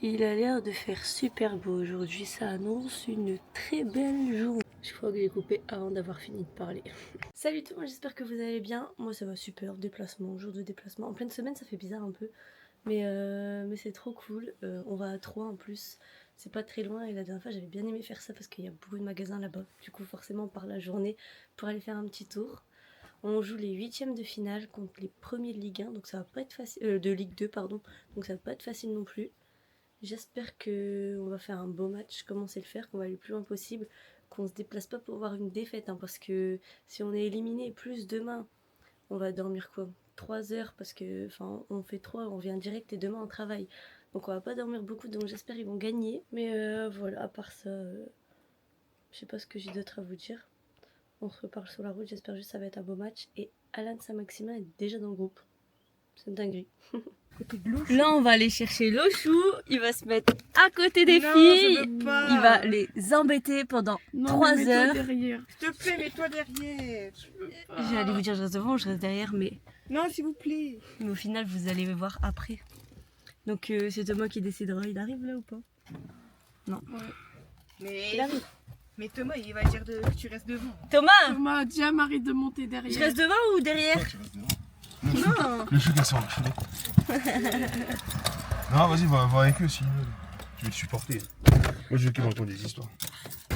Il a l'air de faire super beau aujourd'hui, ça annonce une très belle journée. Je crois que j'ai coupé avant d'avoir fini de parler. Salut tout le monde, j'espère que vous allez bien. Moi ça va super, déplacement, jour de déplacement. En pleine semaine ça fait bizarre un peu, mais c'est trop cool. On va à Troyes en plus, c'est pas très loin et la dernière fois j'avais bien aimé faire ça parce qu'il y a beaucoup de magasins là-bas. Du coup forcément on part la journée pour aller faire un petit tour. On joue les 8e de finale contre les premiers de Ligue 1, donc ça va pas être facile, de Ligue 2 pardon, donc ça va pas être facile non plus. J'espère qu'on va faire un beau match, comme on sait le faire, qu'on va aller le plus loin possible, qu'on se déplace pas pour voir une défaite, hein, parce que si on est éliminé, plus demain, on va dormir quoi 3 heures, parce que enfin on fait 3, on vient direct et demain on travaille. Donc on va pas dormir beaucoup, donc j'espère qu'ils vont gagner. Mais voilà, à part ça, je sais pas ce que j'ai d'autre à vous dire. On se reparle sur la route, j'espère juste que ça va être un beau match. Et Alan Saint-Maximin est déjà dans le groupe. C'est une dinguerie. Là, on va aller chercher Lochou. Il va se mettre à côté des filles. Il va les embêter pendant 3 heures. Derrière. S'il te plaît, mets-toi derrière. J'allais vous dire je reste devant, je reste derrière, mais Non, s'il vous plaît. au final, vous allez me voir après. Donc, c'est Thomas qui décidera. Il arrive là ou pas? Non. Ouais. Il arrive. Mais Thomas, il va dire que tu restes devant. Thomas, Thomas, dis à Marie de monter derrière. je reste devant ou derrière? Tu restes devant. Non. Le chou qui sort le Non, vas-y, va voir avec eux s'ils veulent. Je vais te supporter. Moi, je veux qu'ils me racontent des histoires.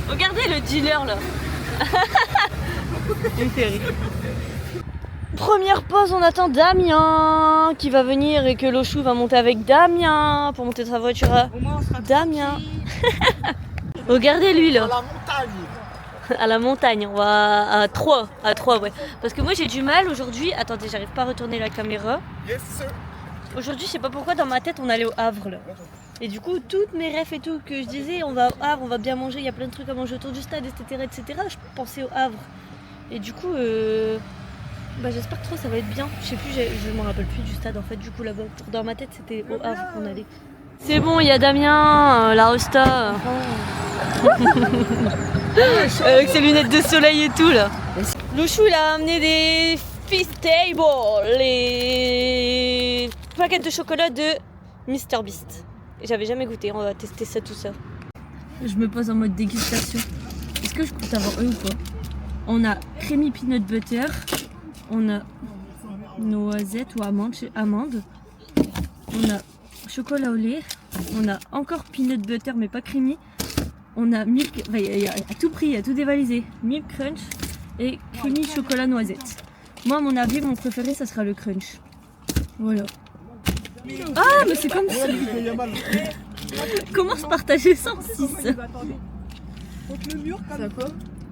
Regardez le dealer là. Il me fait rire. Première pause, on attend Damien qui va venir et que Lochou va monter avec Damien pour monter sa voiture à Au moins, on sera Damien. Regardez lui là. la montagne. À la montagne, on va à Troyes, ouais. Parce que moi j'ai du mal aujourd'hui. Attendez, j'arrive pas à retourner la caméra. Yes, sir. Aujourd'hui, je sais pas pourquoi dans ma tête on allait au Havre là. Et du coup, toutes mes rêves et tout que je disais, on va au Havre, on va bien manger, il y a plein de trucs à manger autour du stade, etc. Je pensais au Havre. Et du coup, j'espère que trop ça va être bien. Je sais plus, je me rappelle plus du stade en fait. Du coup là-bas, dans ma tête c'était au Havre qu'on allait. C'est bon, il y a Damien, la Rosta. Avec ses lunettes de soleil et tout là. Lochou il a amené des Feastables, les paquets de chocolat de Mr Beast. J'avais jamais goûté, on va tester ça tout ça. Je me pose en mode dégustation. Est-ce que je compte avoir eux ou pas? On a creamy peanut butter, on a noisette ou amande, on a chocolat au lait, on a encore peanut butter mais pas creamy. On a milk, il y a à tout prix, il y a tout dévalisé. Milk crunch et creamy chocolat noisette. Moi, à mon avis, mon préféré, ça sera le crunch. Voilà. Ah, mais c'est comme ça. Comment se partager 106? contre le mur, comme quoi?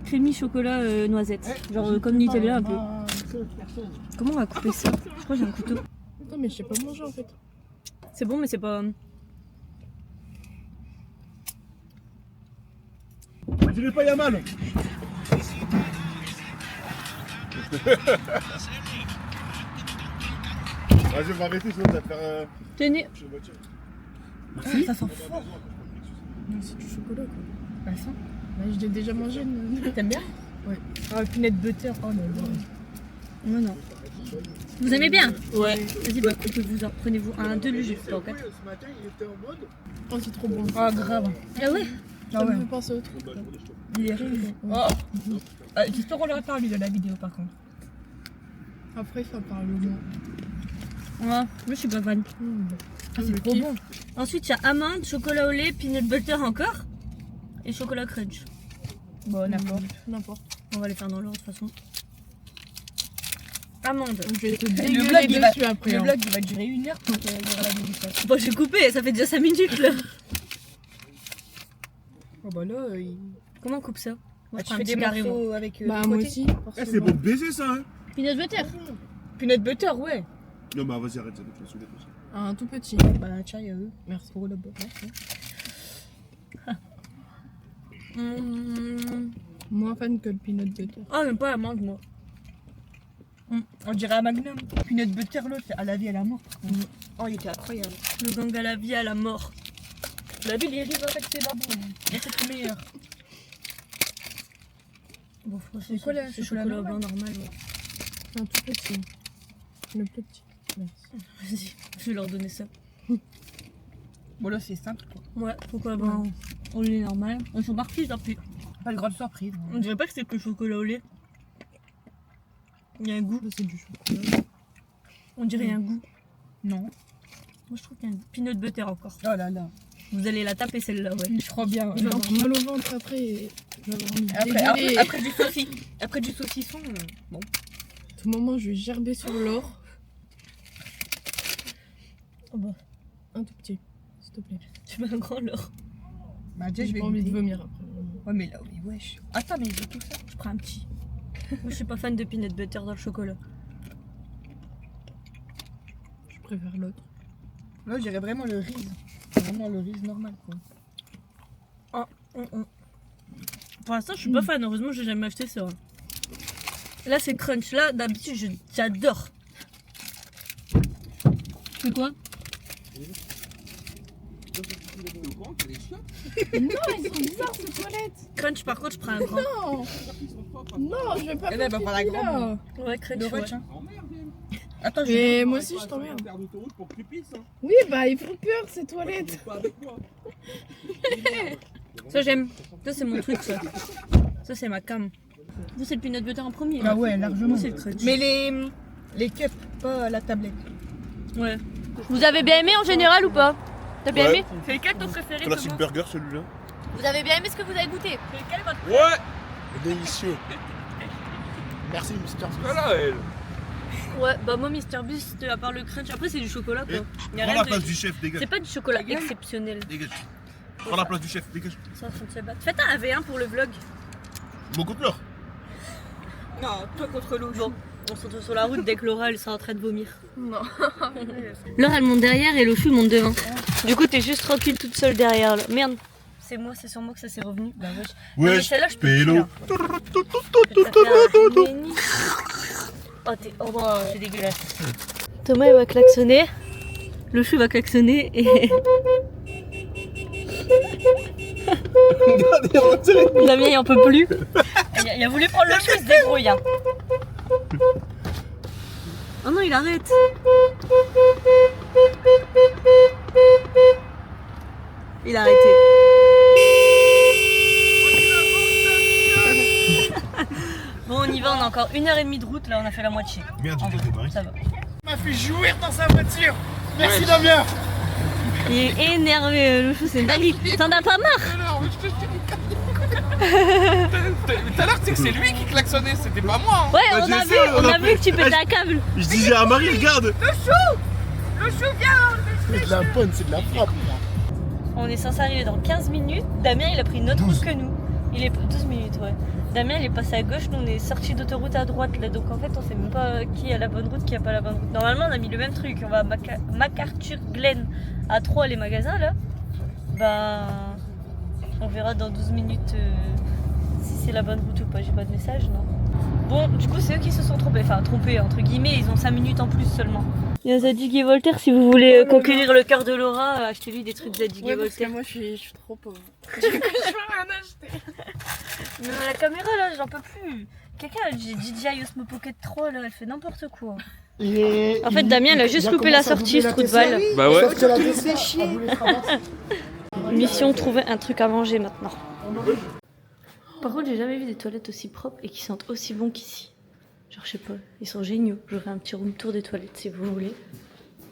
Creamy chocolat noisette. Genre comme Nutella un peu. Comment on va couper ça? Je crois que j'ai un couteau. Non, mais je sais pas manger en fait. C'est bon, mais c'est pas... Dis-le pas, Yamal. Vas-y, on va arrêter, sinon ça va faire. Tenez. Ça sent fort. Non, c'est du chocolat quoi. Bah ça. Bah, je l'ai déjà mangé. T'aimes bien? Ouais. Ah, peanut butter. Oh non, non. Non, non. Vous aimez bien? Ouais. Vas-y, prenez-vous un, deux, le jus. Pas au quatre. Ce matin, il était en mode. Oh, c'est trop bon. Ah, grave. Ah ouais? Ça me fait penser au truc. Il est riche. Oh. J'espère qu'on l'aura pas lui de la vidéo par contre. Après, ça parle moins. Ouais, moi je suis pas fan. Ah, c'est trop bon. Ensuite, il y a amande, chocolat au lait, peanut butter encore et chocolat crunch. Bon, n'importe. N'importe. On va les faire dans l'ordre de toute façon. Amande. Le vlog, il va durer 1 heure pour qu'il y aura la dégustation. Bon, j'ai coupé, ça fait déjà 5 minutes là. Oh bah là, Comment on coupe ça? Moi, je tu prends un fais petit des carré, morceaux moi. avec bah, le moi côté. aussi. Eh, c'est bon de baiser ça, hein. Peanut butter. Peanut butter, ouais. Non, bah vas-y, arrête, ça va te faire saouler tout ça. Un tout petit. Bah tiens, il y a eux. Merci pour le bon. Moins fan que le peanut butter. Oh, même pas amande, moi. On dirait un magnum. Peanut butter, l'autre, à la vie, à la mort. Oh, il était incroyable. Le gang à la vie, à la mort. La vie, les rives avec ses babous. Et c'est le meilleur. Bon, C'est quoi, là, le chocolat chocolat blanc normal, ouais. Un tout petit. Le plus petit. Merci. Vas-y, je vais leur donner ça. Bon là c'est simple quoi. Ouais, pourquoi ben au lait normal. Ils sont partis, tant pis. Pas de grande surprise. On dirait pas que c'est que le chocolat au lait. Il y a un goût. C'est du chocolat. On dirait un goût. Non. Moi je trouve qu'il y a un peanut butter encore. Oh là là. Vous allez la taper celle-là, ouais. Je crois bien. Je vais avoir mal au ventre après. Et je vais avoir envie de Après dégueuler. du saucisson. Après du saucisson. Bon. À tout moment, je vais gerber sur l'or. Oh bah, Un tout petit, s'il te plaît. tu veux un grand leurre. Bah déjà je J'ai vais pas envie de goûter. vomir après. Ouais mais là oui wesh. Attends mais j'ai tout ça. Je prends un petit. Moi je suis pas fan de peanut butter dans le chocolat. Je préfère l'autre. Là j'irais vraiment le riz. Vraiment le riz normal quoi. Pour l'instant je suis pas fan, heureusement j'ai jamais acheté ça. Là c'est crunch, là d'habitude j'adore. Tu fais quoi? Non, ils sont bizarres ces toilettes. Crunch par contre je prends un grand. Non. Non, je vais pas Eh ben, faire bah, la pipi, grande. là. Ouais, crunch, Le ouais. rush hein. Attends je Mais moi aussi, je t'emmerde. Oui, bah ils font peur ces toilettes. Ça j'aime. Ça c'est mon truc ça. Ça c'est ma cam. Vous c'est le peanut butter en premier. Ah ouais largement. Moi c'est le crunch. Mais les cups, pas la tablette. Ouais. Vous avez bien aimé en général ou pas? T'as bien Ouais. aimé? C'est lequel ton préféré? Classic burger celui-là. Vous avez bien aimé ce que vous avez goûté? C'est lequel votre Ouais. Délicieux. Merci, Mister. Voilà elle. Ouais, bah moi Mr Beast, à part le crunch, après c'est du chocolat quoi. Y a Prends rien la de- place du chef, dégage. C'est pas du chocolat exceptionnel. Dégage. Prends la place du chef, dégage. Ça fout de se battre. Faites un AV1 pour le vlog. Mon contre-leur. Non, toi contre l'eau. Bon, on se retrouve sur la route dès que Laura elle sera en train de vomir. Non. Laura elle monte derrière et Lochou monte devant. Du coup t'es juste tranquille toute seule derrière là. Merde. C'est moi, c'est sur moi que ça s'est revenu. Bah wesh. Non, mais Wesh, celle-là, je peux plus, pélo. là. Je vais te faire un mini. Oh, c'est dégueulasse. Thomas il va klaxonner. Le chou va klaxonner et. Damien il en peut plus. Il a voulu prendre le chou, il se débrouille. Hein. Oh non, il arrête. Il a arrêté. Bon, on y va, on a encore 1h30 de route, là on a fait la moitié. Merde, j'ai démarré. Ça va. Il m'a fait jouir dans sa voiture. Merci Damien. Il est énervé, le chou, c'est une dinguerie. T'en as pas marre? Tout à l'heure, tu sais que c'est lui qui klaxonnait, c'était pas moi. Ouais, Bah, on a j'ai vu, ça, on on a a vu que tu pétais un câble. Je disais à Marie, regarde. C'est de la bonne, c'est de la frappe. On est censé arriver dans 15 minutes. Damien, il a pris une autre route que nous. Il est 12 minutes, ouais. Damien, il est passé à gauche. Nous, on est sorti d'autoroute à droite, là. Donc, en fait, on sait même pas qui a la bonne route, qui a pas la bonne route. Normalement, on a mis le même truc. On va à MacArthur Glen à 3, les magasins, là. Bah, on verra dans 12 minutes si c'est la bonne route ou pas. J'ai pas de message, non. Bon, du coup, c'est eux qui se sont trompés. Enfin, trompés, entre guillemets. Ils ont 5 minutes en plus seulement. Il y a Zadig et Voltaire, si vous voulez conquérir le cœur de Laura, achetez-lui des trucs Zadig et Ouais, parce que Voltaire. moi je suis trop pauvre. Du coup, je peux rien acheter. Mais la caméra là, j'en peux plus. Quelqu'un a DJI Osmo Pocket 3 là, elle fait n'importe quoi. En fait, Damien, il a juste loupé la sortie, ce trou de balle. Bah ouais. Sauf que la DC, elle voulait se rabattre. Mission, trouver un truc à manger maintenant. Par contre, j'ai jamais vu des toilettes aussi propres et qui sentent aussi bon qu'ici. Genre, je sais pas, ils sont géniaux. J'aurai un petit room tour des toilettes si vous voulez.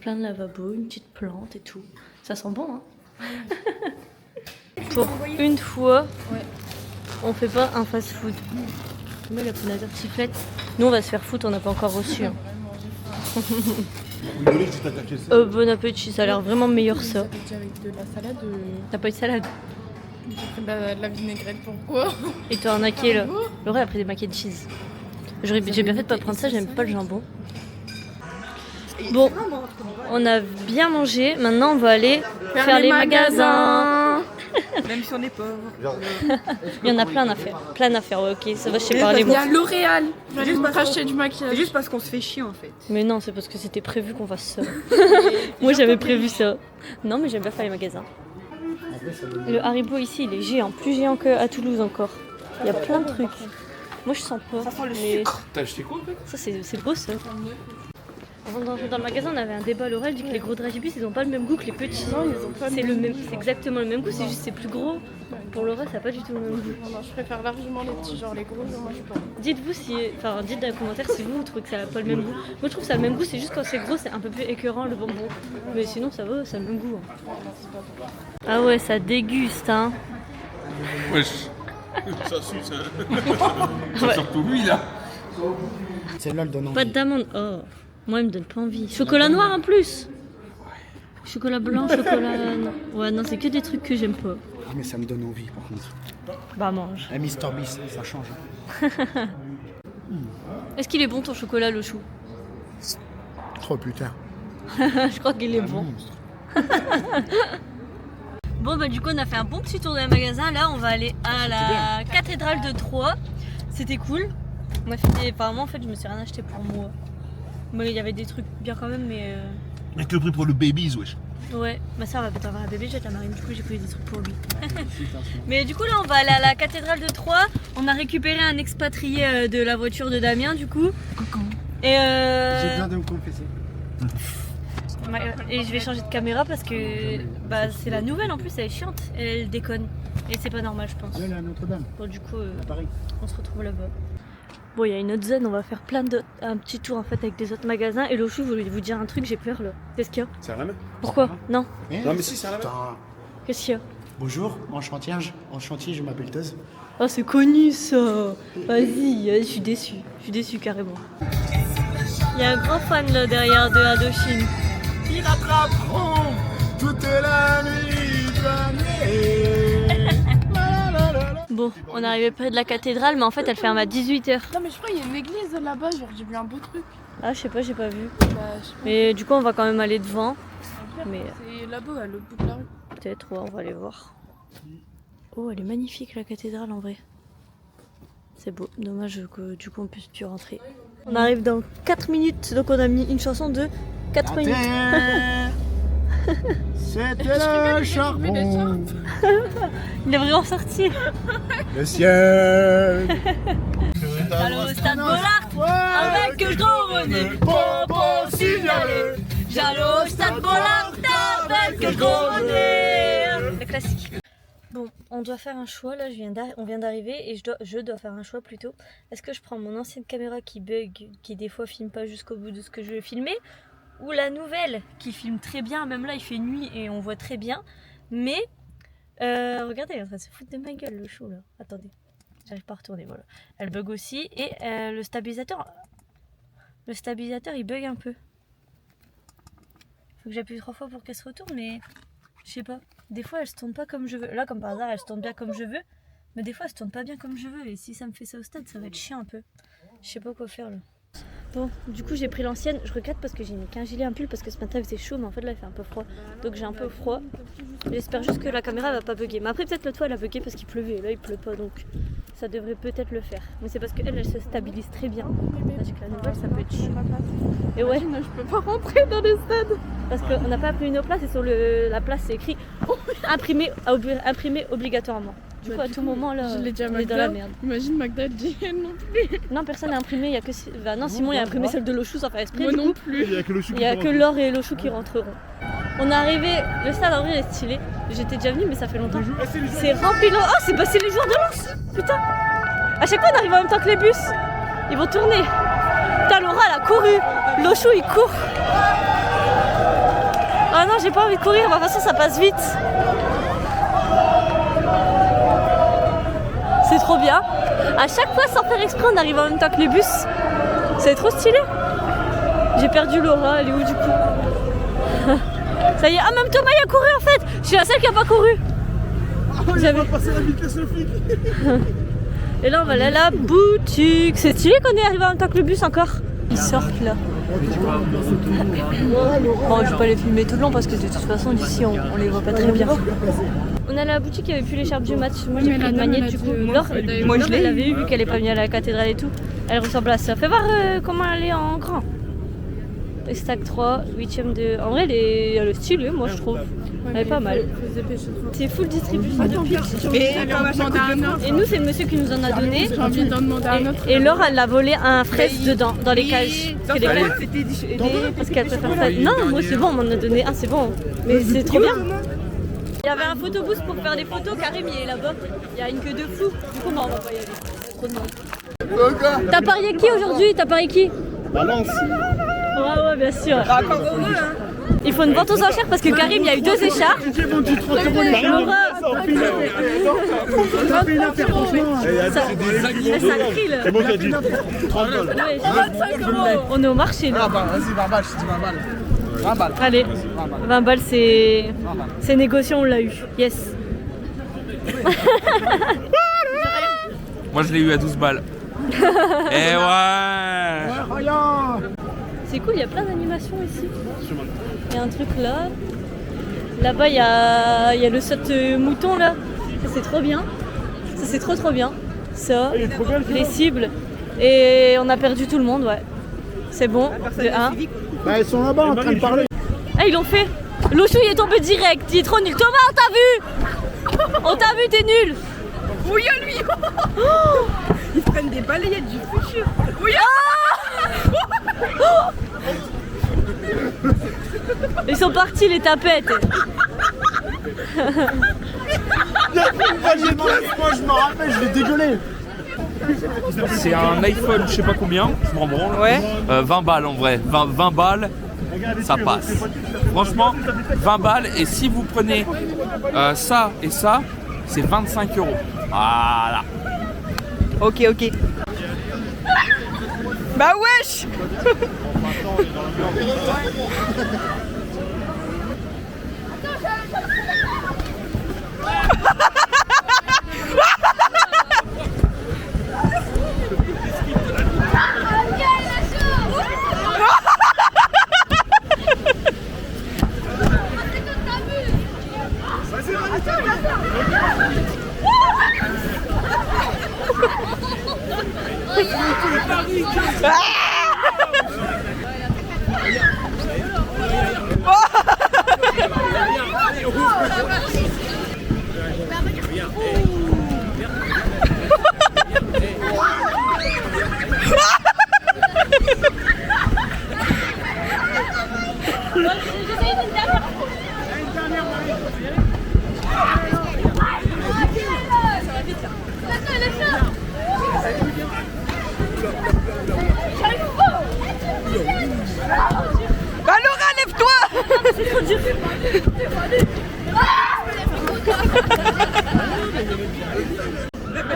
Plein de lavabo, une petite plante et tout. Ça sent bon, hein. Pour une fois, on fait pas un fast-food. Mais la prenade tartiflette. Nous, on va se faire foutre, on n'a pas encore reçu. Hein. Désolé, je t'attaqué ça. Bon appétit, ça a l'air vraiment meilleur ça. Avec de la salade. T'as pas eu de salade? J'ai pris de la vinaigrette, pourquoi? Et toi, arnaqué là. Laura a pris des mac and cheese. J'ai bien fait de pas prendre ça, j'aime pas le jambon. Bon, on a bien mangé, maintenant on va aller faire les magasins. Même si on est pauvre. Il y en a plein à faire, ouais, ok, ça va, je sais parler Il y moi. a L'Oréal. Je vais Juste me parce racheter du C'est maquillage. juste parce qu'on se fait chier en fait. Mais non, c'est parce que c'était prévu qu'on fasse ça. Moi j'avais prévu ça. Non, mais j'aime bien faire les magasins. Le Haribo ici, il est géant, plus géant qu'à Toulouse encore. Il y a plein de trucs. Moi je sens pas. Ça sent le mais T'as acheté quoi en fait? ça c'est beau ça. Avant d'entrer dans le magasin, on avait un débat à l'oral, dit que les gros dragibus ils ont pas le même goût que les petits. Non, ils ont pas C'est exactement le même goût, c'est juste c'est plus gros. Pour le reste, ça n'a pas du tout le même goût. Non, je préfère largement les petits, genre les gros, j'en mange pas. Dites-vous si, enfin dites dans les commentaires si vous trouvez que ça n'a pas le même goût. Moi je trouve que ça a le même goût, c'est juste quand c'est gros, c'est un peu plus écœurant le bonbon. Mais sinon ça va, ça a le même goût. Hein. Ah ouais, ça déguste hein. Wesh. Ça suce, hein. C'est surtout lui, là. Celle-là, elle donne envie. Pâte d'amande, oh. Moi il me donne pas envie. Chocolat noir en plus. Chocolat blanc, chocolat... Ouais non, c'est que des trucs que j'aime pas. Ah, mais ça me donne envie, par contre. Bah mange. Ah, Mr Beast, ça change. Est-ce qu'il est bon ton chocolat le chou? Trop plus tard. Je crois qu'il est bon. Bon bah du coup on a fait un bon petit tour dans les magasins. Là on va aller à la cathédrale de Troyes. C'était cool. On a fait enfin moi en fait je me suis rien acheté pour moi. Mais il y avait des trucs bien quand même mais Avec le prix pour le babies, wesh. ouais, ma soeur va peut-être avoir un bébé, j'ai la marine, du coup j'ai pris des trucs pour lui. Mais du coup là on va aller à la cathédrale de Troyes. On a récupéré un expatrié de la voiture de Damien du coup. Coucou. Et J'ai besoin de me confesser. Et je vais changer de caméra parce que bah, c'est la nouvelle en plus, elle est chiante, elle déconne. Et c'est pas normal je pense. Là, là, Notre-Dame, Bon du coup à Paris. on se retrouve là-bas. Bon il y a une autre zone, on va faire un petit tour en fait avec des autres magasins. Et Lochou, je voulais vous dire un truc, j'ai peur là. Qu'est-ce qu'il y a? C'est la même. Pourquoi? Non. Non, mais si, c'est la même. Qu'est-ce qu'il y a? Bonjour, enchantier, je m'appelle Teuse. Oh c'est connu ça. Vas-y, je suis déçue carrément. Il y a un grand fan là derrière de Indochine. Ils attraperont toute la nuit Bon, on est arrivé près de la cathédrale mais en fait elle ferme à 18h. Non, mais je crois qu'il y a une église là-bas, genre j'ai vu un beau truc. Ah je sais pas, j'ai pas vu. Bah, je sais pas. Mais du coup on va quand même aller devant. Mais C'est là-bas, à l'autre bout de la rue. peut-être, ouais, on va aller voir. Oh, elle est magnifique la cathédrale en vrai. C'est beau, dommage que du coup on puisse plus rentrer. On arrive dans 4 minutes, donc on a mis une chanson de 4 minutes. C'était le charbon, Il est vraiment sorti. le ciel. Allô, Stade Bollard, avec le gros nez, Popo signalé. J'allô, Stade Bollard, avec le gros nez. Le classique. Bon, on doit faire un choix là, on vient d'arriver et je dois faire un choix plutôt. Est-ce que je prends mon ancienne caméra qui bug, qui des fois filme pas jusqu'au bout de ce que je veux filmer, ou la nouvelle qui filme très bien, même là il fait nuit et on voit très bien, mais regardez, elle est en train de se foutre de ma gueule le chou là. Attendez, j'arrive pas à retourner, voilà. Elle bug aussi et le stabilisateur il bug un peu. Faut que j'appuie 3 fois pour qu'elle se retourne, mais je sais pas. Des fois elle se tourne pas comme je veux. Là comme par hasard elle se tourne bien comme je veux, mais des fois elle se tourne pas bien comme je veux et si ça me fait ça au stade ça va être chiant un peu. Je sais pas quoi faire là. Bon, du coup j'ai pris l'ancienne, je regrette parce que j'ai mis qu'un gilet, un pull parce que ce matin il faisait chaud mais en fait là il fait un peu froid. Donc j'ai un peu froid. J'espère juste que la caméra va pas bugger. Mais après peut-être l'autre fois elle a bugué parce qu'il pleuvait et là il pleut pas donc ça devrait peut-être le faire. Mais c'est parce qu'elle se stabilise très bien. Avec la nouvelle ça peut être chiant. Et ouais, Moi, je peux pas rentrer dans le stade. parce qu'on n'a pas pris nos places et sur la place c'est écrit imprimé obligatoirement. Du coup à tout moment là Je l'ai dit à on est dans la Magda. merde. Imagine Magda, elle dit non plus. Non personne n'a imprimé, il y a que bah, non Simon il a imprimé celle de Lochou sans faire exprès. Moi Du non coup, plus. Il y a que le chou il n'y a que Laure et Lochou qui rentreront. On est arrivé, le stade en vrai est stylé. J'étais déjà venue mais ça fait longtemps. C'est rempli de... Oh c'est les joueurs de Lens. Putain. À chaque fois on arrive en même temps que les bus. Ils vont tourner. Putain Laura elle a couru. Lochou il court. Ah non j'ai pas envie de courir, de toute façon ça passe vite. C'est trop bien. À chaque fois sans faire exprès on arrive en même temps que les bus. C'est trop stylé. J'ai perdu Laura, elle est où du coup? Ça y est, ah même Thomas il a couru en fait. Je suis la seule qui a pas couru. J'avais passer la vitesse le flic. Et là on va aller à la boutique. C'est stylé qu'on est arrivé en même temps que le bus encore. Ils sortent là. Bon je vais pas les filmer tout le long parce que de toute façon d'ici on les voit pas très bien. On est à la boutique, il n'y avait plus l'écharpe du match. Moi j'ai pris une magnette du coup. Laure, moi je l'avais vu qu'elle est pas venue à la cathédrale et tout. Elle ressemble à ça. Fais voir comment elle est en grand. Stack 3, 8ème de... En vrai elle est stylée moi je trouve. Elle est pas mal. C'est full distribution de pitch. Et nous, c'est le monsieur qui nous en a donné. Et Laure, elle a volé un fraise dedans, dans les cages. Parce qu'elle préfère ça. Non, moi c'est bon, on m'en a donné un, c'est bon. Mais c'est trop bien. Il y avait un photobooth pour faire des photos. Karim, il est là-bas. Il y a une queue de fou. Du coup, non, on va pas y aller. Trop de monde. T'as parié qui aujourd'hui? T'as parié qui? Balance. Ouais, bien sûr. Il faut une vente aux enchères parce que Karim, il y a eu 2 écharpes. J'ai vendu 30 euros les Laura, C'est moi qui ai dit. 30 balles. on est au marché là. Ah bah vas-y, 20 balles, je te dis 20 balles. 20 balles. Allez, 20 balles, c'est négocié, on l'a eu. Yes. Moi je l'ai eu à 12 balles. Eh ouais. C'est cool, il y a plein d'animations ici. Il y a un truc là. Là-bas, il y a le saut mouton là. Ça, c'est trop bien. Ça, c'est trop bien. Ça, les cibles. Et on a perdu tout le monde, ouais. C'est bon, de 1. Bah, ils sont là-bas en train de parler. Ah, ils l'ont fait. Lochou, il est tombé direct. Il est trop nul. Thomas, on t'a vu. On t'a vu, t'es nul. Oui, à lui. Ils prennent des balayettes du futur. Oui. Ils sont partis, les tapettes. Moi, je me rappelle, je vais dégueuler. C'est un iPhone, je sais pas combien, je m'en branle. Ouais. 20 balles en vrai. 20 balles, ça passe. Franchement, 20 balles. Et si vous prenez ça et ça, c'est 25 €. Voilà. Ok. Bah wesh. Bah Laura, lève-toi. C'est trop dur.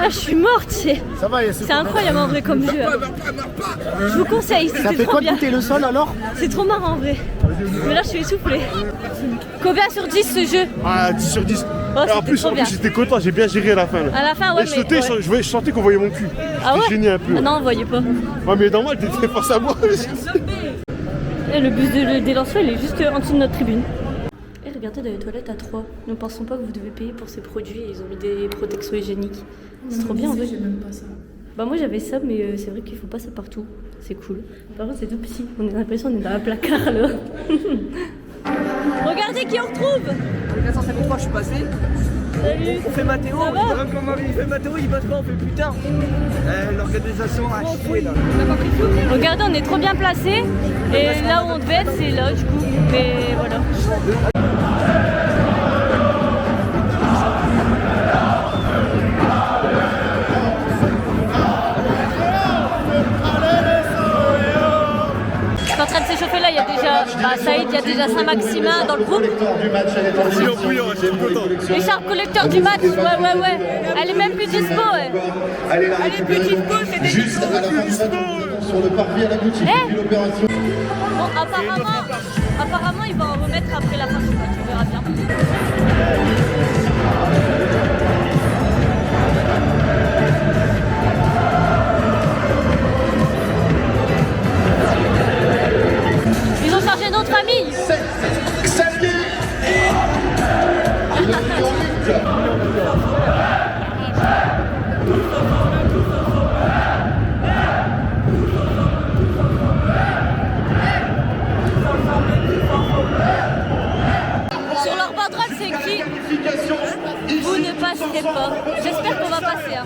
Ah, je suis morte. Ça va, C'est incroyable en vrai comme jeu. Je vous conseille, Ça c'était fait trop quoi de bien. goûter le sol alors? C'est trop marrant en vrai. Mais là, je suis essoufflée. Combien sur 10 ce jeu? Ah, 10 sur 10. Oh, Et en c'était plus, trop bien. j'étais content, j'ai bien géré à la fin. Là. À la fin, ouais, Et je sautais, ouais. je sentais qu'on voyait mon cul. Ah ouais? J'étais gêné un peu. Ah non, on voyait pas. Ouais, mais normal, t'étais face à moi. Et le bus des Lensois, il est juste en dessous de notre tribune. Et regardez, dans les toilettes à 3. Ne pensons pas que vous devez payer pour ces produits. Ils ont mis des protections hygiéniques. C'est trop bien en vrai. J'ai même pas ça. Bah moi j'avais ça, mais c'est vrai qu'il faut pas ça partout. C'est cool. Par contre c'est tout petit. On a l'impression qu'on est dans un placard là. Regardez qui on retrouve. 453, je suis passé. Salut. On fait Mathéo. Ça va Comment il fait Mathéo, il passe pas, on fait plus tard. L'organisation a chier là. Regardez, on est trop bien placés. Et là où on devait être, c'est là du coup. Mais voilà. Je suis en train de s'échauffer là, il y a déjà Saïd, il y a déjà Saint-Maximin dans le groupe. Écharpe collecteur du match, ouais. Elle est même plus dispo, ouais. Elle est plus dispo, c'est juste à la fin de cette sur le parvis à la boutique. Eh Une opération. Bon, apparemment, il va en remettre après la fin du match, on verra bien. Ils ont chargé notre famille. Xavier. Sur leur banderole, passerai pas. J'espère qu'on va passer. Hein.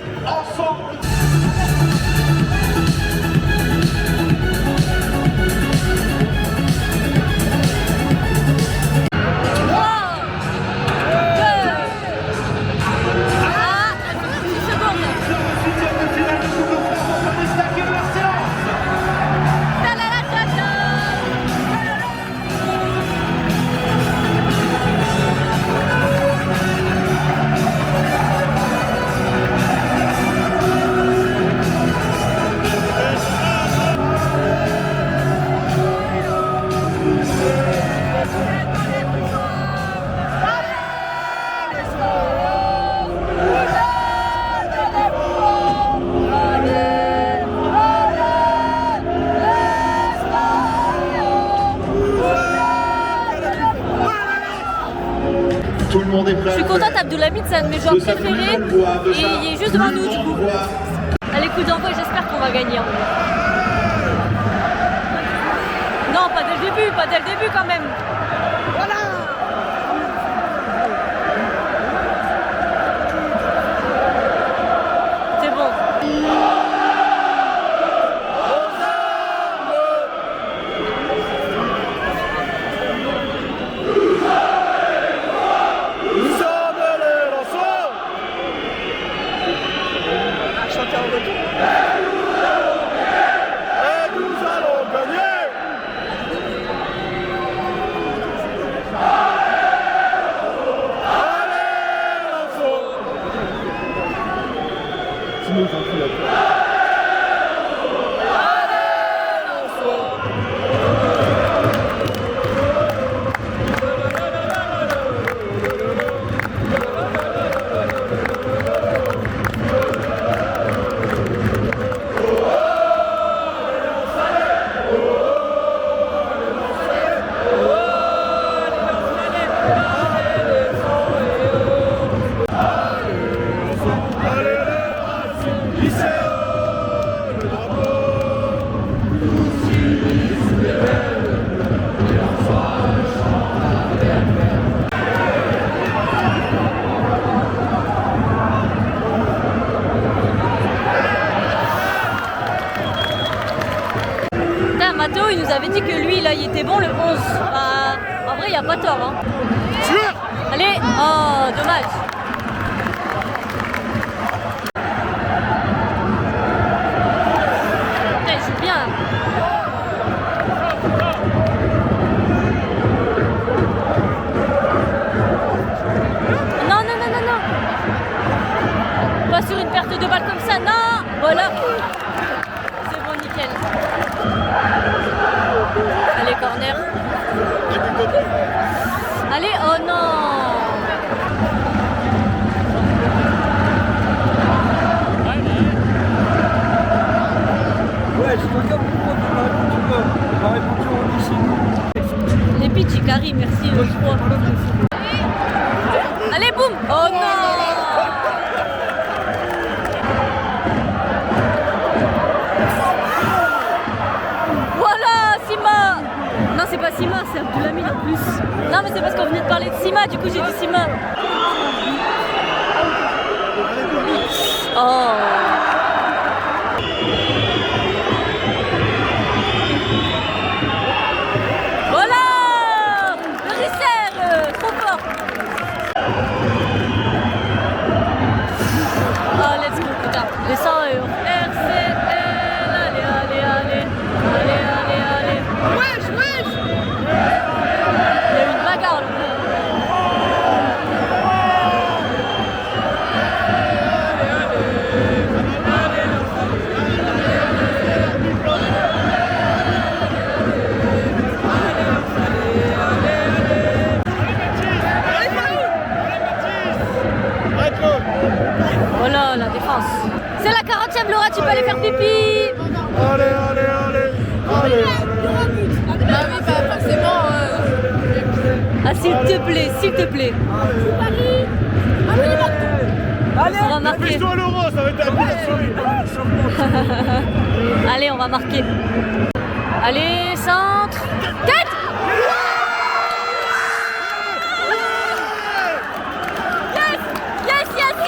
Tout le monde est prêt. Je suis contente, Abdulhamid, c'est un de mes joueurs préférés et il est juste devant nous du coup. Allez, coup d'envoi, j'espère qu'on va gagner. Non, pas dès le début quand même. Voilà. C'est bon. Mathéo, il nous avait dit que lui, là, il était bon le 11. Bah, en vrai, il n'y a pas tort. Hein. Allez, oh, dommage. Putain, il joue bien. Non, non, non, non, non. Pas sur une perte de balle comme ça, non. Voilà. C'est bon, nickel. Allez, corner. Allez, oh non. Ouais, je vois comme on va répondre au Les pitchs, Karim, merci. Allez, boum. Oh non. Non, c'est pas Sima, c'est Abdulhamid en plus. Non, mais c'est parce qu'on venait de parler de Sima, du coup j'ai dit Sima. Oh. Voilà. Le Risser, trop fort. Oh, let's go, putain. Les 100 €. RCL, allez, allez, allez. Allez, allez, allez. Wesh, wesh. Il y a eu une bagarre là. Voilà la défense. C'est la 40e, Laura, tu peux aller faire pipi. Allez, allez, allez. Allez. Bah oui, bah forcément. Ah, s'il te plaît, s'il te plaît. Paris. Ah oui, Allez, on va marquer. Dépêche-toi, Laurent, ça va être un Allez, on va marquer. Allez, centre. Tête. Yes, yes, yes.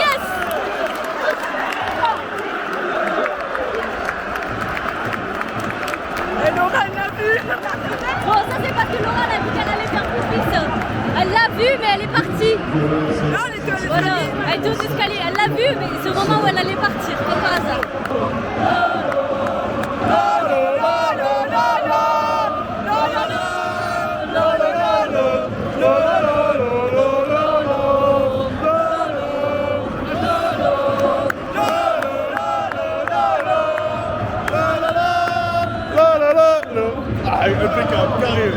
Elle était aux escaliers, elle l'a vu, mais c'est au moment où elle allait partir, comme par hasard. Ah, impeccable, carré.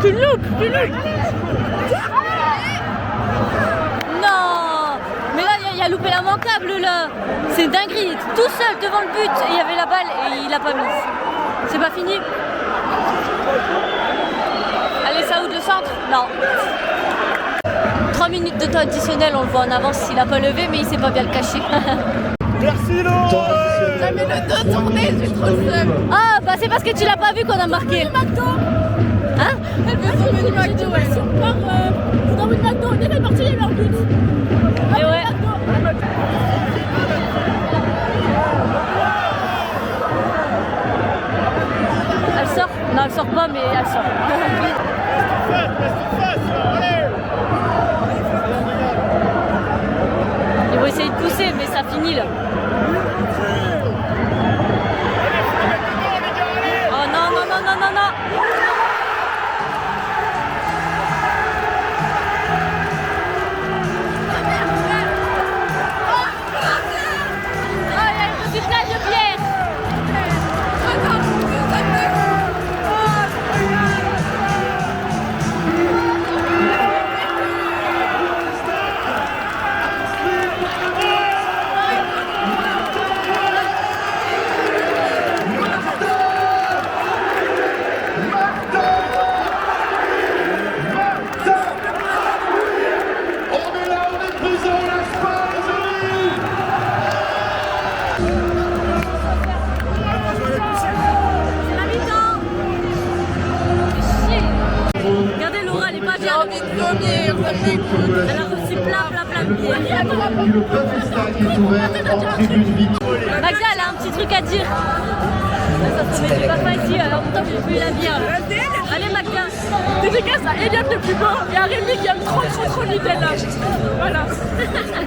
Tu loupes. Non. Mais là, il a loupé l'immanquable, là. C'est dinguerie. Tout seul devant le but. Et il y avait la balle et il l'a pas mise. C'est pas fini. Allez, Saoud, le centre. Non. 3 minutes de temps additionnel, on le voit en avance. Il a pas levé, mais il sait pas bien le cacher. Merci, Laurent. J'avais le dos tourné, j'ai trop le seum. Ah, bah c'est parce que tu l'as pas vu qu'on a marqué. Hein? Elle veut son menu McDo, ouais. C'est dans une McDo, dès qu'elle est partie, il y a leur but. Et ouais. Elle sort? Non, elle sort pas, mais elle sort. Ils vont essayer de pousser, mais ça finit là. Oh non, non, non, non, non, non. Oh, il y a une petite plage de pierre. Regardez Laura, elle est pas bien. Elle a reçu plein de bière. Magda, elle a un petit truc à dire. Ça se met du papa ici, alors pourtant j'ai plus la bière. Allez Magda. Dédicace à Eliane le plus beau et à Rémi qui aime trop l'idée là. Voilà.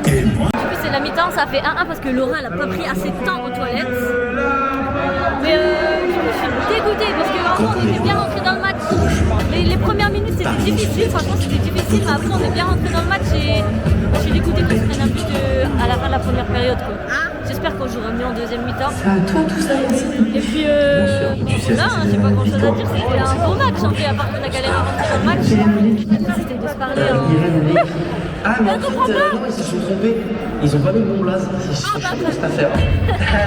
Du coup c'est la mi-temps, ça fait 1-1 parce que Laura elle a pas pris assez de temps aux toilettes. Mais du coup je suis dégoûtée parce que vraiment on était bien rentré dans le match. Les premières minutes c'était difficile, franchement c'était difficile, mais après on est bien rentré dans le match et je suis dégoûtée qu'ils se prennent un but à la fin de la première période quoi. J'espère qu'on jouera mieux en deuxième mi-temps. Et puis là, j'ai pas grand chose à dire, c'était un bon match en fait, à part qu'on a galéré à rentrer dans le match. C'était de se parler en... Ah mais en fait, non, ils se sont trompés. Ils ont pas mis le bon blaze. C'est chaud cette affaire.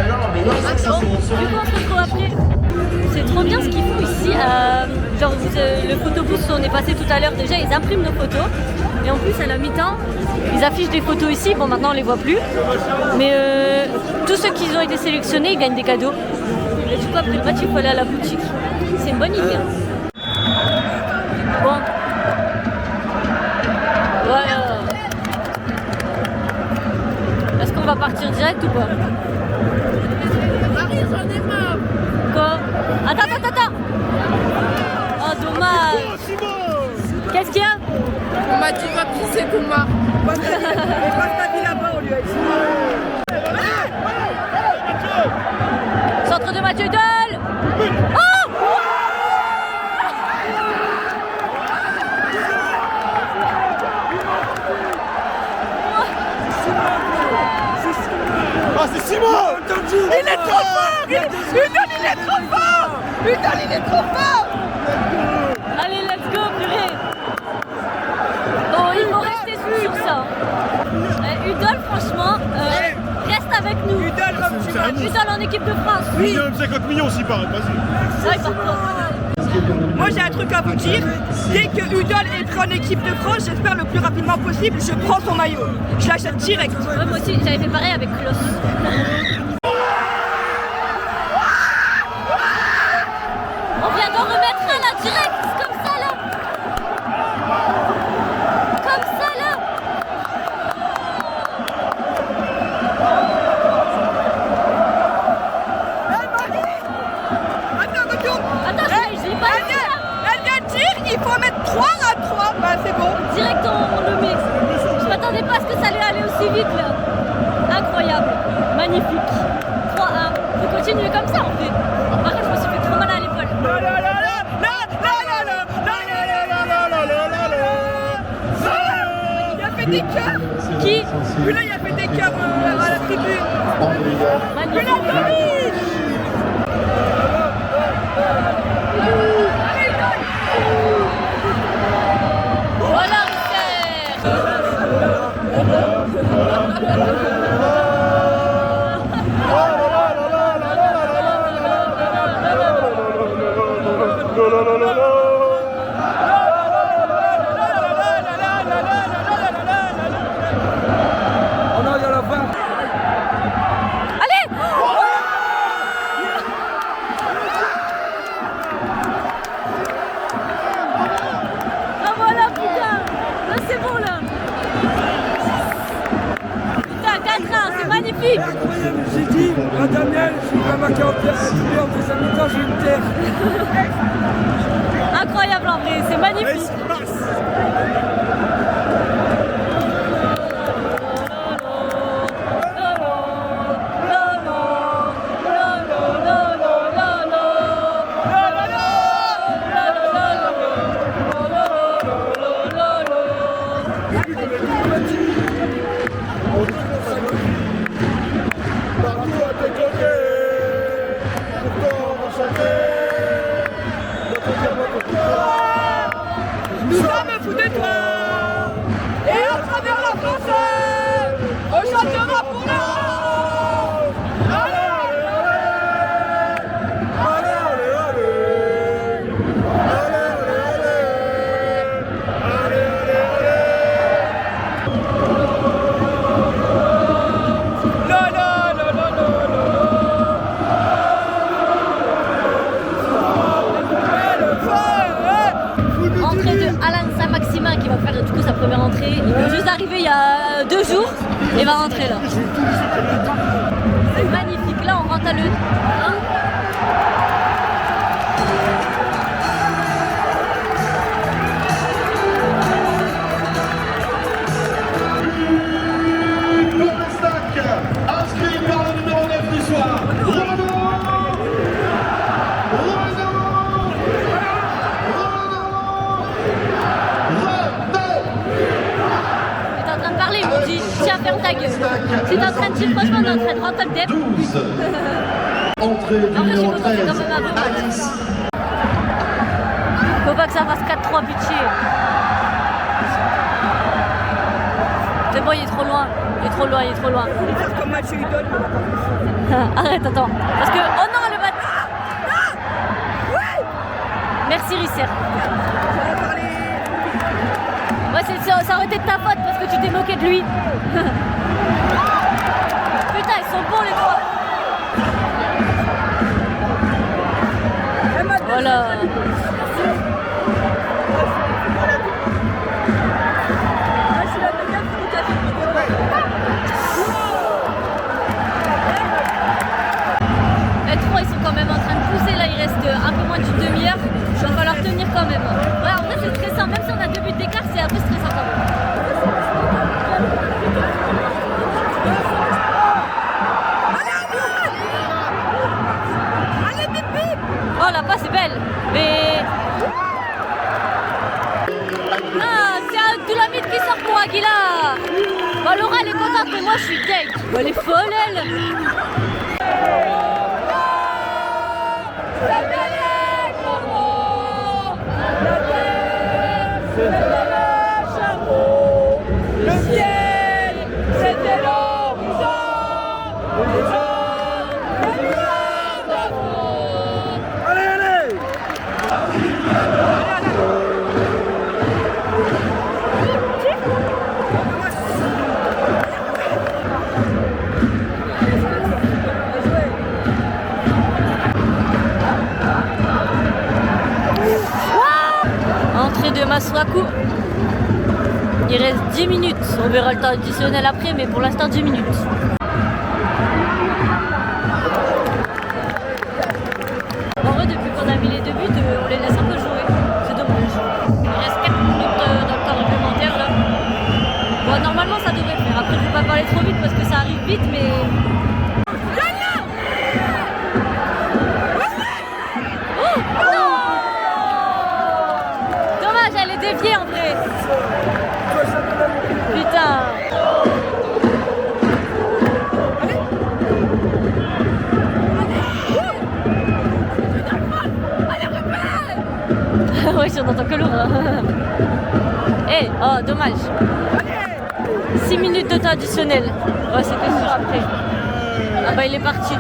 Non mais non, c'est ça, c'est mon son. Du coup, on se retrouve après. C'est trop bien ce qu'ils font ici. Genre, le photobooth, on est passé tout à l'heure déjà, ils impriment nos photos. Et en plus, à la mi-temps, ils affichent des photos ici. Bon, maintenant, on les voit plus. Mais tous ceux qui ont été sélectionnés, ils gagnent des cadeaux. Et du coup, après le match, il faut aller à la boutique. C'est une bonne idée. Bon. Voilà. Est-ce qu'on va partir direct ou pas? Marie, j'en ai marre. Quoi? Attends. Oh, dommage. Qu'est-ce qu'il y a? On m'a dit va pisser Kouma. Passe ta vie là-bas, on lui a dit. Centre de Mathieu Dole. Oh! Ah, c'est Simon. Il est trop fort. Il est trop fort. Udol, il est trop fort. Allez, let's go, purée. Bon, il faut rester sur ça. Udol, franchement, reste avec nous. Udol en équipe de France. Oui. 50 millions s'il parle, vas-y. Ouais, par contre. Moi j'ai un truc à vous dire. Dès que Udol est pris en équipe de France, j'espère le plus rapidement possible, je prends son maillot. Je l'achète direct. Ouais, moi aussi, j'avais fait pareil avec Klaus. On vient d'en remettre un là, direct, comme ça là. Comme ça là. Attends, Attends, je l'ai pas dit là. elle vient de dire il faut doit mettre 3 à 3. Bah c'est bon. Direct on le met. Je m'attendais pas à ce que ça allait aller aussi vite là. Incroyable. Magnifique. 3-1. Faut continuer comme ça en fait. Par contre je me suis fait trop mal à l'épaule. Il a fait des cœurs. Qui? Puis là il a fait des cœurs à la tribune. Magnifique. Puis là Dominique. Voilà On arrive à la fin. Allez! Ah voilà putain! Là c'est bon là! Putain 4-1, c'est magnifique! Incroyable, j'ai dit à Daniel, je vais marquer en deuxième mi-temps, j'ai une terre. Incroyable en vrai, c'est magnifique! Nous sommes fous de toi. Et à travers la France, on chantera pour l'Europe. Allez, Entrée de Alan Saint-Maximin qui va faire du coup sa première entrée. Il vient juste d'arriver il y a 2 jours et va rentrer là. C'est magnifique, là on rentre à le 1. Inscrit par le numéro 9 du soir, T'es en train de parler, il me dit tiens ferme ta gueule. Si t'es en train de dire franchement on est en train de rentrer le dep. 12. Entrée du En vrai, numéro j'ai besoin, c'est 13, quand même un peu mal. Alice. Faut pas que ça fasse 4-3 pitié. C'est bon, il est trop loin. Il est trop loin, il est trop loin. faire comme match idole. Arrête, attends. Parce que. Oh non, le bat. Merci Risser. Ouais, ça aurait été de ta faute parce que tu t'es moqué de lui. Putain, ils sont bons les trois. Voilà. Les trois, ils sont quand même en train de pousser. Là, il reste un peu moins d'une demi-heure. Il va falloir tenir quand même. Ouais, en vrai, c'est stressant. Même si on a 2 buts d'écart, c'est un peu stressant quand même. Oh, la passe est belle. Mais. Ah, c'est Abdulhamid qui sort pour Aguilar. Bah, Laura, elle est contente, mais moi, je suis deg. Bah, elle est folle, elle. Le ciel, c'était l'horizon. Allez, allez! Entrée de Masuaku. Il reste 10 minutes. On verra le temps additionnel après, mais pour l'instant 10 minutes. En vrai, depuis qu'on a mis les 2 buts, on les laisse un peu jouer. C'est dommage. trop vite parce que ça arrive vite, mais... Oh, non! Dommage, elle est déviée en vrai. Putain. Ouais, on entend que lourd. Eh, oh, dommage. 6 minutes de temps additionnel. Ouais, c'était sûr après. Ah bah il est parti.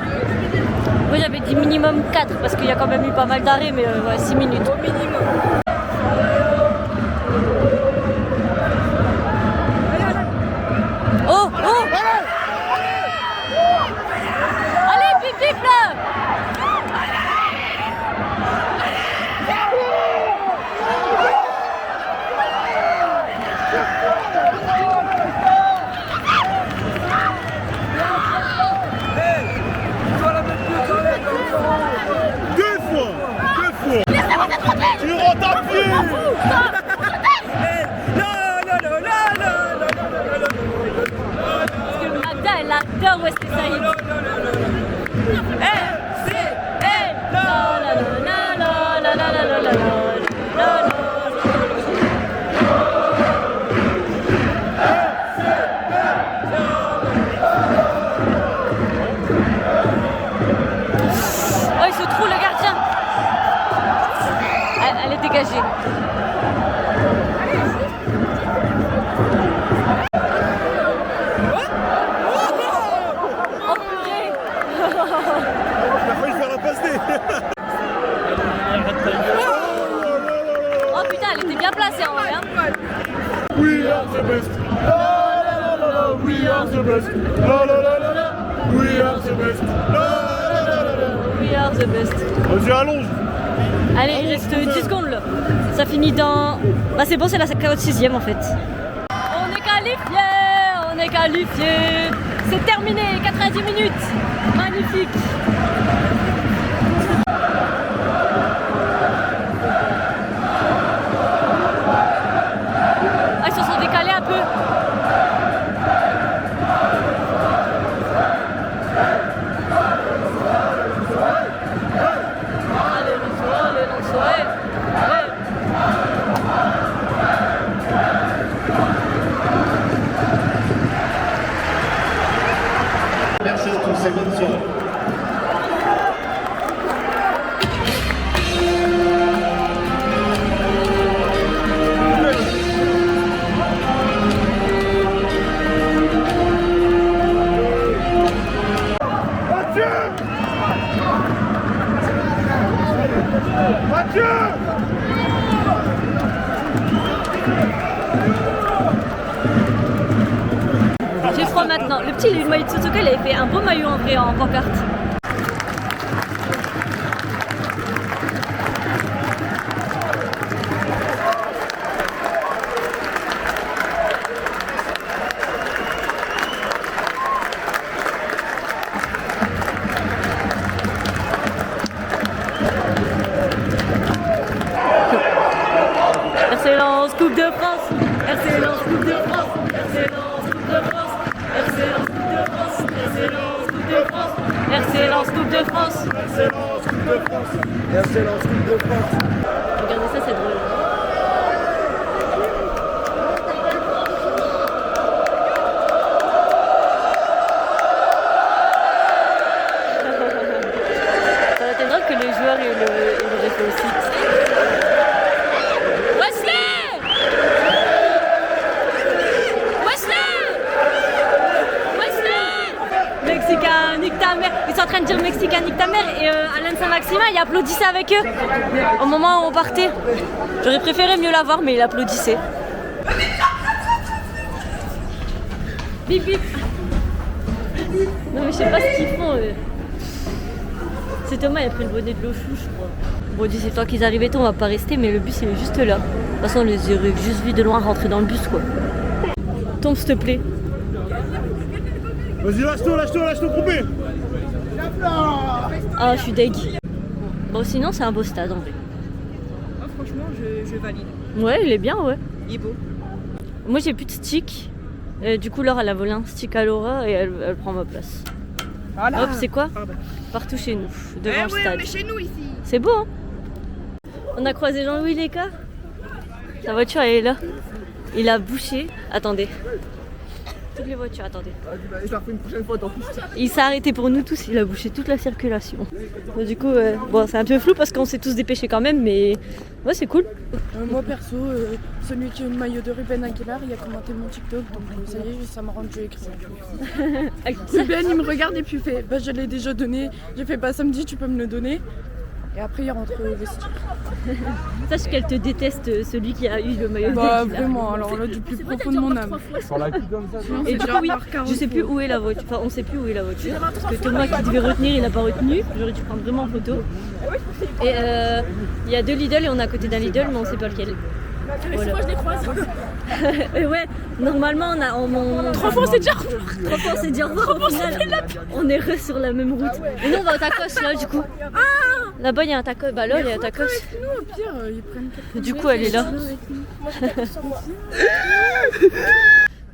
Moi j'avais dit minimum 4 parce qu'il y a quand même eu pas mal d'arrêts, mais ouais, 6 minutes. Au minimum. Oh, oh! Allez, pip pip là! Tu rentres à pied. Parce que Magda, elle adore Wesley Saïd. Oh, il se trouve le gardien. Elle est dégagée. Oh purée. Il a failli faire la passe D. Oh putain, elle était bien placée en vrai. Hein. We are the best. La la la la, we are the best. La la la la la, we are the best. La la la la la. We are the best. Vas-y, allonge. Allez, il reste 10 secondes là. Ça finit dans... Bah c'est bon, c'est la 46e en fait. On est qualifié, on est qualifié. C'est terminé, 90 minutes. Magnifique. Ah, ils se sont décalés un peu. Merci pour ces bonnes soirées. J'ai froid maintenant. Le petit, il a eu le maillot de Sotoko, il avait fait un beau maillot en vrai en pancarte. RC Lens, Coupe de France. RC Lens, Coupe de France. RC Lens, Coupe de France. RC Lens, Coupe de France. RC Lens, Coupe de France. RC Lens, Coupe de France. RC Lens, Coupe de France. Regardez ça, c'est drôle. Ça aurait été drôle que les joueurs ils l'auraient fait aussi. Mexicain, nique ta mère. Ils sont en train de dire Mexicain, nique ta mère. Et Alain Saint-Maximin, il applaudissait avec eux au moment où on partait. J'aurais préféré mieux l'avoir, mais il applaudissait. Bip bip. Non mais je sais pas ce qu'ils font. C'est Thomas, il a pris le bonnet de l'eau chou, je crois. Bon, dis, c'est toi qu'ils arrivaient, on va pas rester, mais le bus il est juste là. De toute façon, on les aurait juste vus de loin rentrer dans le bus, quoi. Tombe, s'il te plaît. Vas-y, lâche-toi, groupé. Ah, je suis deg. Bon, sinon, c'est un beau stade en vrai. Oh, franchement, je valide. Ouais, il est bien, ouais. Il est beau. Moi, j'ai plus de stick. Du coup, Laure, elle a volé un stick à Laura et elle prend ma place. Voilà. Hop, c'est quoi? Partout chez nous, devant le stade. On est chez nous ici. C'est beau, hein? On a croisé Jean-Louis Léca. Sa voiture, elle est là. Il a bouché. Attendez. Toutes les voitures, attendez. Je la refais une prochaine fois, tant pis. Il s'est arrêté pour nous tous, il a bouché toute la circulation. Donc, du coup, bon, c'est un peu flou parce qu'on s'est tous dépêchés quand même, mais ouais, c'est cool. Moi perso, celui qui a le maillot de Ruben Aguilar, il a commenté mon TikTok, donc ça y est, ça m'a rendu écrit. Ruben, il me regarde et puis il fait bah, je l'ai déjà donné. J'ai fait bah samedi, tu peux me le donner. Et après, il rentre au vestiaire. Sache qu'elle te déteste, celui qui a eu le maillot Bah d'Aguilar. vraiment, alors là, du plus profond de mon âme. Et du coup, oui, je sais plus où est la voiture. Enfin, on sait plus où est la voiture. Parce que Thomas qui devait retenir, il n'a pas retenu. J'aurais dû prendre vraiment en photo. Et il y a 2 Lidl et on est à côté d'un Lidl, mais on sait pas lequel. Voilà. Moi je les croise. Et ouais, normalement on a 3 fois on s'est déjà revu. 3 fois on s'est dit au revoir. Au final, on est sur la même route. Et nous on va au tacos là du coup. Là-bas il y a un tacos, bah là il y a un tacos. Nous, au pire, ils prennent quelques Du coup elle est là.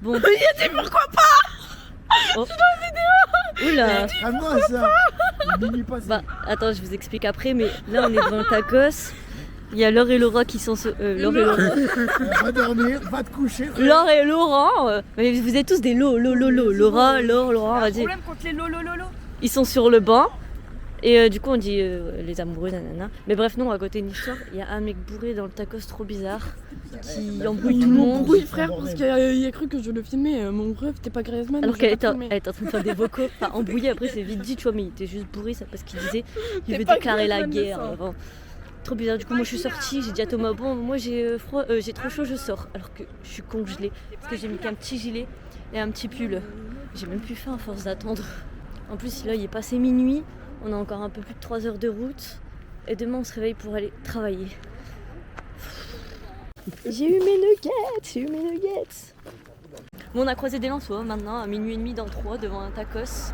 Bon. Il a dit pourquoi pas. Oh. Oula. À moi ça. Bah attends, je vous explique après, mais là on est devant le tacos. Il y a Laure et Laura qui sont... Laure et Laura. Va dormir, va te coucher. Laure et Laurent. Mais vous êtes tous des Laura, Laurent, vas-y. Problème contre les lolo. Ils sont sur le banc. Et du coup on dit les amoureux, nanana. Mais bref, non, à côté d'une histoire, il y a un mec bourré dans le tacos trop bizarre qui embrouille tout le monde. Oui frère, parce qu'il a cru que je le filmais. Mon rêve, t'es pas Griezmann. Alors qu'elle était en train de faire des vocaux, enfin embrouillé, après c'est vite dit, tu vois, mais il était juste bourré, ça parce qu'il disait il veut déclarer la guerre. Avant. Trop bizarre, du coup moi je suis sortie, j'ai dit à Thomas bon moi j'ai froid, j'ai trop chaud, je sors. Alors que je suis congelée, parce que j'ai mis qu'un petit gilet et un petit pull. J'ai même plus faim à force d'attendre. En plus là il est passé minuit, on a encore un peu plus de 3 heures de route. Et demain on se réveille pour aller travailler. J'ai eu mes nuggets. Bon on a croisé des Lensois maintenant à minuit et demi dans 3 devant un tacos.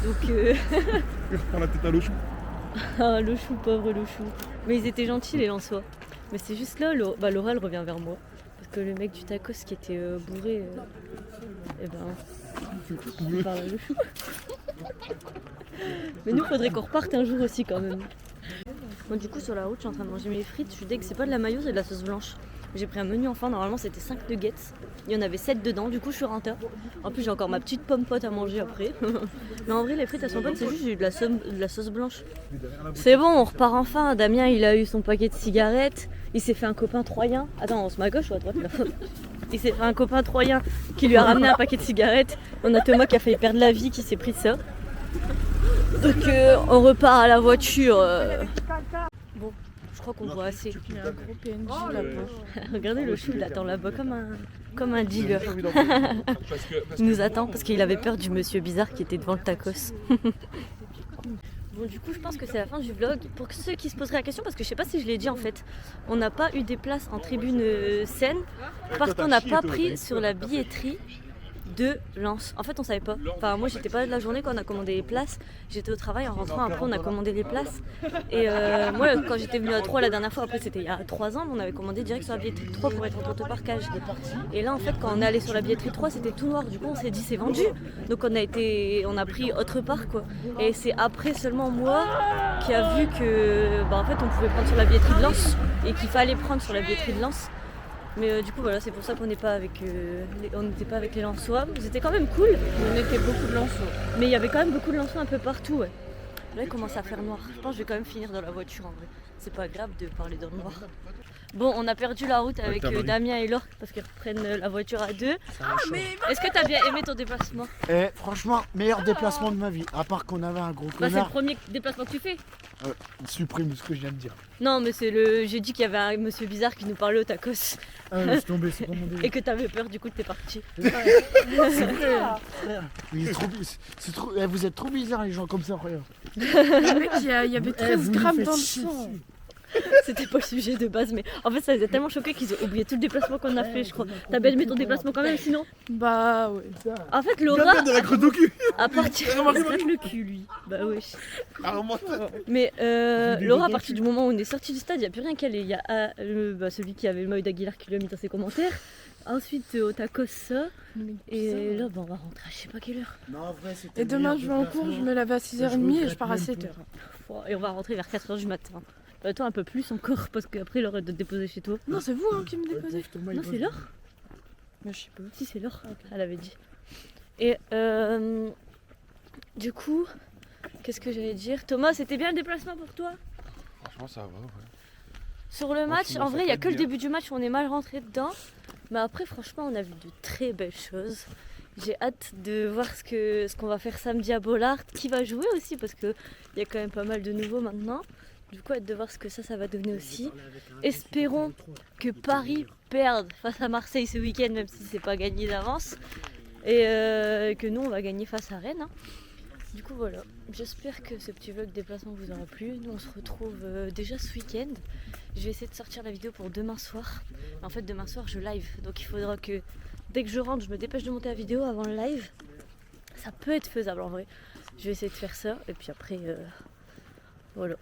Donc Je prends la tête à l'eau chou. Ah, le chou, pauvre le chou. Mais ils étaient gentils les Lensois. Mais c'est juste là, Laura elle revient vers moi. Parce que le mec du tacos qui était bourré, eh ben, il parle le chou. Mais nous, faudrait qu'on reparte un jour aussi quand même. Bon, du coup, sur la route, je suis en train de manger mes frites. Je suis deg, c'est pas de la mayo, c'est de la sauce blanche. J'ai pris un menu enfin, normalement c'était 5 nuggets. Il y en avait 7 dedans, du coup je suis rentrée. En plus j'ai encore ma petite pomme pote à manger après. Mais en vrai les frites elles sont bonnes, c'est juste j'ai eu de la sauce blanche. C'est bon, on repart enfin. Damien il a eu son paquet de cigarettes. Il s'est fait un copain troyen. Attends, on se met à gauche ou à droite là? Il s'est fait un copain troyen qui lui a ramené un paquet de cigarettes. On a Thomas qui a failli perdre la vie, qui s'est pris ça. Donc on repart à la voiture. Bon, je crois qu'on voit assez. Il y a un gros PNJ là-bas. Regardez le chou, il attend là-bas comme un dealer. Il nous attend parce qu'il avait peur du monsieur bizarre qui était devant le tacos. Bon, du coup, je pense que c'est la fin du vlog. Pour ceux qui se poseraient la question, parce que je sais pas si je l'ai dit en fait, on n'a pas eu des places en tribune saine parce qu'on n'a pas pris sur la billetterie de Lens. En fait on savait pas. Enfin moi j'étais pas de la journée quand on a commandé les places. J'étais au travail, en rentrant après on a commandé les places. Et moi quand j'étais venue à 3 la dernière fois, après c'était il y a 3 ans, on avait commandé direct sur la billetterie 3 pour être en autoparkage. Et là en fait quand on est allé sur la billetterie 3 c'était tout noir. Du coup on s'est dit c'est vendu. Donc on a pris autre part quoi. Et c'est après seulement moi qui a vu que en fait on pouvait prendre sur la billetterie de Lens et qu'il fallait prendre sur la billetterie de Lens. Mais du coup voilà, c'est pour ça qu'on n'est pas avec on n'était pas avec les Lensois. C'était quand même cool. On était beaucoup de Lensois. Mais il y avait quand même beaucoup de Lensois un peu partout, ouais. Là il commence à faire noir. Je pense que je vais quand même finir dans la voiture en vrai. C'est pas grave de parler dans le noir. Bon, on a perdu la route avec Damien et Laure parce qu'ils reprennent la voiture à 2. Est-ce que t'as bien aimé ton déplacement? Franchement, meilleur déplacement de ma vie. À part qu'on avait un gros c'est le connard. premier déplacement que tu fais. Supprime ce que je viens de dire. Non, mais j'ai dit qu'il y avait un monsieur bizarre qui nous parlait au tacos. Laisse tomber, c'est pas mon délire. Et que t'avais peur, du coup t'es parti. C'est vrai. Il est trop, vous êtes trop bizarres les gens comme ça, regarde. Le mec, il y avait 13 grammes dans le sang. C'était pas le sujet de base, mais en fait ça les a tellement choqués qu'ils ont oublié tout le déplacement qu'on a fait, je crois. T'as bien aimé ton déplacement quand même sinon? Bah ouais. En fait Laura, de la crotte au cul. à partir... Il se gratte le cul lui. Bah oui. Mais Laura, à partir du moment où on est sorti du stade, il n'y a plus rien qu'à aller. Il y a celui qui avait le maillot d'Aguilar qui lui a mis dans ses commentaires. Ensuite au tacos ça. Et là on va rentrer à je sais pas quelle heure. Non, en vrai, c'était Et demain je vais en cours, je me lève à 6h30 et je pars à 7h. Et on va rentrer vers 4h du matin. Toi un peu plus encore parce qu'après Laura doit te déposer chez toi. Non c'est vous hein, qui me déposez. Non c'est Laure. Mais je sais pas. Si c'est Laure, elle avait dit. Et du coup, qu'est-ce que j'allais dire? Thomas, c'était bien le déplacement pour toi? Franchement, ça va, ouais. Sur le match, en vrai, il n'y a que le début du match où on est mal rentré dedans. Mais après, franchement, on a vu de très belles choses. J'ai hâte de voir ce qu'on va faire samedi à Bollaert, qui va jouer aussi, parce qu'il y a quand même pas mal de nouveaux maintenant. Du coup, hâte de voir ce que ça va donner aussi. Espérons que Paris perde face à Marseille ce week-end, même si c'est pas gagné d'avance. Et que nous, on va gagner face à Rennes. Hein. Du coup, voilà. J'espère que ce petit vlog déplacement vous aura plu. Nous, on se retrouve déjà ce week-end. Je vais essayer de sortir la vidéo pour demain soir. En fait, demain soir, je live. Donc, il faudra que dès que je rentre, je me dépêche de monter la vidéo avant le live. Ça peut être faisable en vrai. Je vais essayer de faire ça. Et puis après, voilà.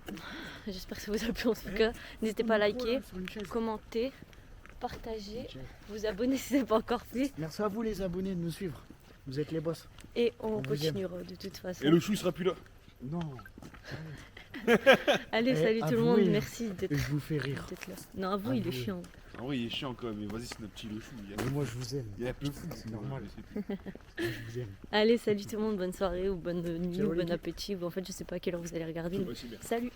J'espère que ça vous a plu en tout cas. N'hésitez pas à liker, commenter, partager, vous abonner si ce n'est pas encore fait. Merci à vous les abonnés de nous suivre. Vous êtes les boss. Et on continuera de toute façon. Et le chou il sera plus là. Non. Allez, salut tout le monde, merci d'être là. Je vous fais rire. Là. Non, à vous, il est chiant. En vrai, il est chiant quand même, mais vas-y, c'est notre petit le chou. Mais moi, je vous aime. Il y a peu de fou, c'est normal. Je vous aime. Allez, salut tout le monde, bonne soirée ou bonne nuit ou bon appétit. Ou en fait, je sais pas à quelle heure vous allez regarder. Mais... Salut.